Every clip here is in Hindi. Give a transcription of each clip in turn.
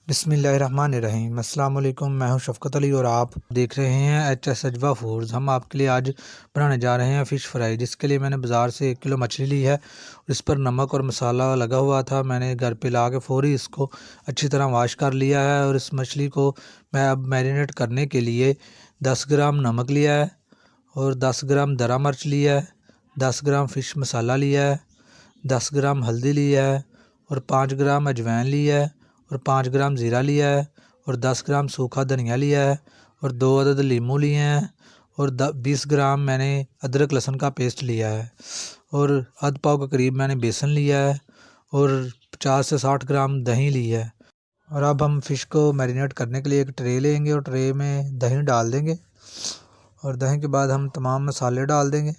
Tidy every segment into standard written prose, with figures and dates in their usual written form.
बिस्मिल्लाहिर्रहमानिर्रहीम। अस्सलाम वालेकुम। मैं हूं शफ़क़त अली और आप देख रहे हैं एच.एस. अजवा फूड्स। हम आपके लिए आज बनाने जा रहे हैं फ़िश फ्राई, जिसके लिए मैंने बाज़ार से 1 किलो मछली ली है। इस पर नमक और मसाला लगा हुआ था। मैंने घर पे ला के फ़ौरी इसको अच्छी तरह वाश कर लिया है और इस मछली को मैं अब मैरिनेट करने के लिए 10 ग्राम नमक लिया है और 10 ग्राम दरा मिर्च लिया है, 10 ग्राम फ़िश मसाला लिया है, 10 ग्राम हल्दी लिया है और 5 ग्राम अजवाइन लिया है और 5 ग्राम ज़ीरा लिया है और 10 ग्राम सूखा धनिया लिया है और 2 अदद लीमू लिए हैं और 20 ग्राम मैंने अदरक लहसुन का पेस्ट लिया है और आध पाव के करीब मैंने बेसन लिया है और 50 से 60 ग्राम दही लिया है। और अब हम फ़िश को मैरिनेट करने के लिए एक ट्रे लेंगे और ट्रे में दही डाल देंगे और दही के बाद हम तमाम मसाले डाल देंगे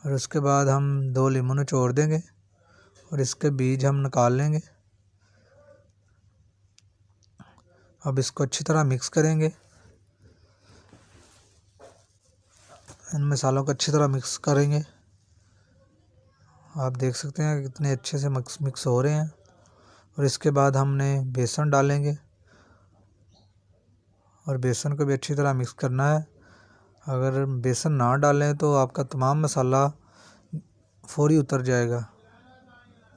और उसके बाद हम 2 लीमू निचोड़ देंगे और इसके बीज हम निकाल लेंगे। अब इसको अच्छी तरह मिक्स करेंगे। इन मसालों को अच्छी तरह मिक्स करेंगे। आप देख सकते हैं कितने अच्छे से मिक्स हो रहे हैं। और इसके बाद हमने बेसन डालेंगे और बेसन को भी अच्छी तरह मिक्स करना है। अगर बेसन ना डालें तो आपका तमाम मसाला फ़ौरी उतर जाएगा।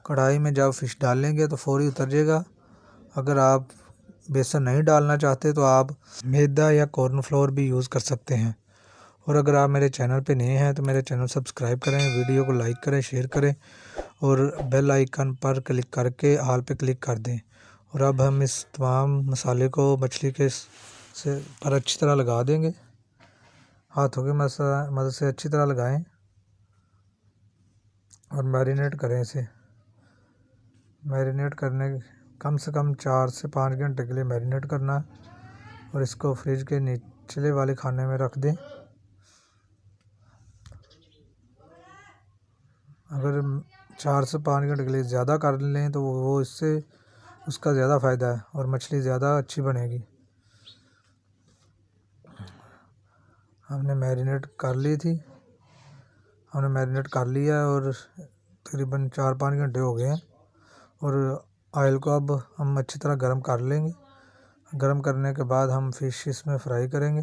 कढ़ाई में जब फ़िश डालेंगे तो फ़ौरी उतर जाएगा। अगर आप बेसन नहीं डालना चाहते तो आप मैदा या कॉर्नफ्लोर भी यूज़ कर सकते हैं। और अगर आप मेरे चैनल पे नए हैं तो मेरे चैनल सब्सक्राइब करें, वीडियो को लाइक करें, शेयर करें और बेल आइकन पर क्लिक करके ऑल पे क्लिक कर दें। और अब हम इस तमाम मसाले को मछली के से पर अच्छी तरह लगा देंगे। हाथों की मदद से अच्छी तरह लगाएं और मैरिनेट करें इसे। मैरिनेट करने कम से कम 4 से 5 घंटे के लिए मैरिनेट करना है और इसको फ्रिज के निचले वाले खाने में रख दें। अगर 4 से 5 घंटे के लिए ज़्यादा कर लें तो वो इससे उसका ज़्यादा फ़ायदा है और मछली ज़्यादा अच्छी बनेगी। हमने मैरिनेट कर ली थी, हमने मैरिनेट कर लिया और तकरीबन 4-5 घंटे हो गए हैं। और ऑयल को अब हम अच्छी तरह गर्म कर लेंगे। गर्म करने के बाद हम फ़िश इसमें फ्राई करेंगे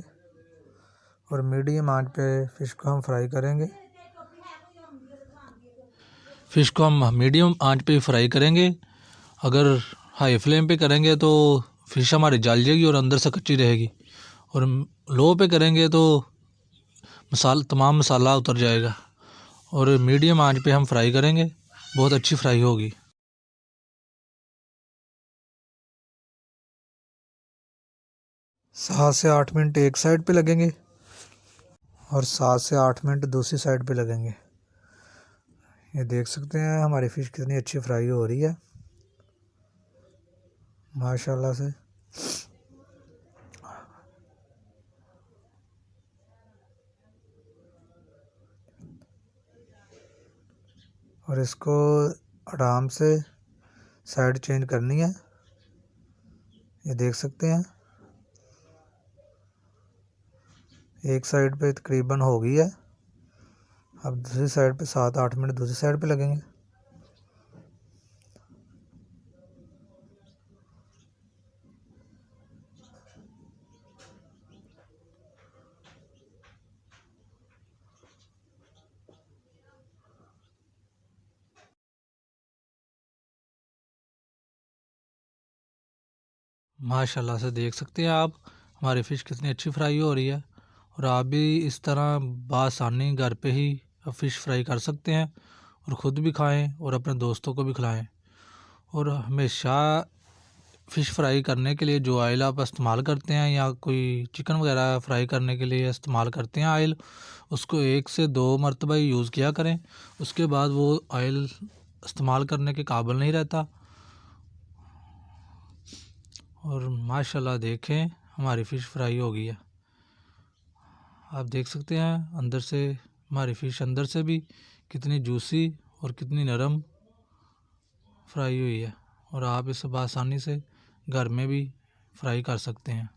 और मीडियम आंच पे फ़िश को हम फ्राई करेंगे। फ़िश को हम मीडियम आंच पे फ्राई करेंगे। अगर हाई फ्लेम पे करेंगे तो फ़िश हमारी जल जाएगी और अंदर से कच्ची रहेगी और लो पे करेंगे तो तमाम मसाला उतर जाएगा। और मीडियम आंच पे हम फ्राई करेंगे, बहुत अच्छी फ्राई होगी। 7 से 8 मिनट एक साइड पे लगेंगे और 7 से 8 मिनट दूसरी साइड पे लगेंगे। ये देख सकते हैं हमारी फ़िश कितनी अच्छी फ्राई हो रही है माशाल्लाह से। और इसको आराम से साइड चेंज करनी है। ये देख सकते हैं एक साइड पे तकरीबन हो गई है। अब दूसरी साइड पे 7-8 मिनट दूसरी साइड पे लगेंगे। माशाल्लाह से देख सकते हैं आप हमारी फ़िश कितनी अच्छी फ्राई हो रही है। और आप भी इस तरह बआसानी घर पे ही फ़िश फ्राई कर सकते हैं और ख़ुद भी खाएं और अपने दोस्तों को भी खिलाएं। और हमेशा फ़िश फ्राई करने के लिए जो ऑयल आप इस्तेमाल करते हैं या कोई चिकन वगैरह फ्राई करने के लिए इस्तेमाल करते हैं ऑयल, उसको 1 से 2 मरतबा ही यूज़ किया करें। उसके बाद वो ऑयल इस्तेमाल करने के काबिल नहीं रहता। और माशाल्लाह देखें हमारी फ़िश फ्राई हो गई है। आप देख सकते हैं अंदर से हमारी फ़िश अंदर से भी कितनी जूसी और कितनी नरम फ्राई हुई है। और आप इसे आसानी से घर में भी फ्राई कर सकते हैं।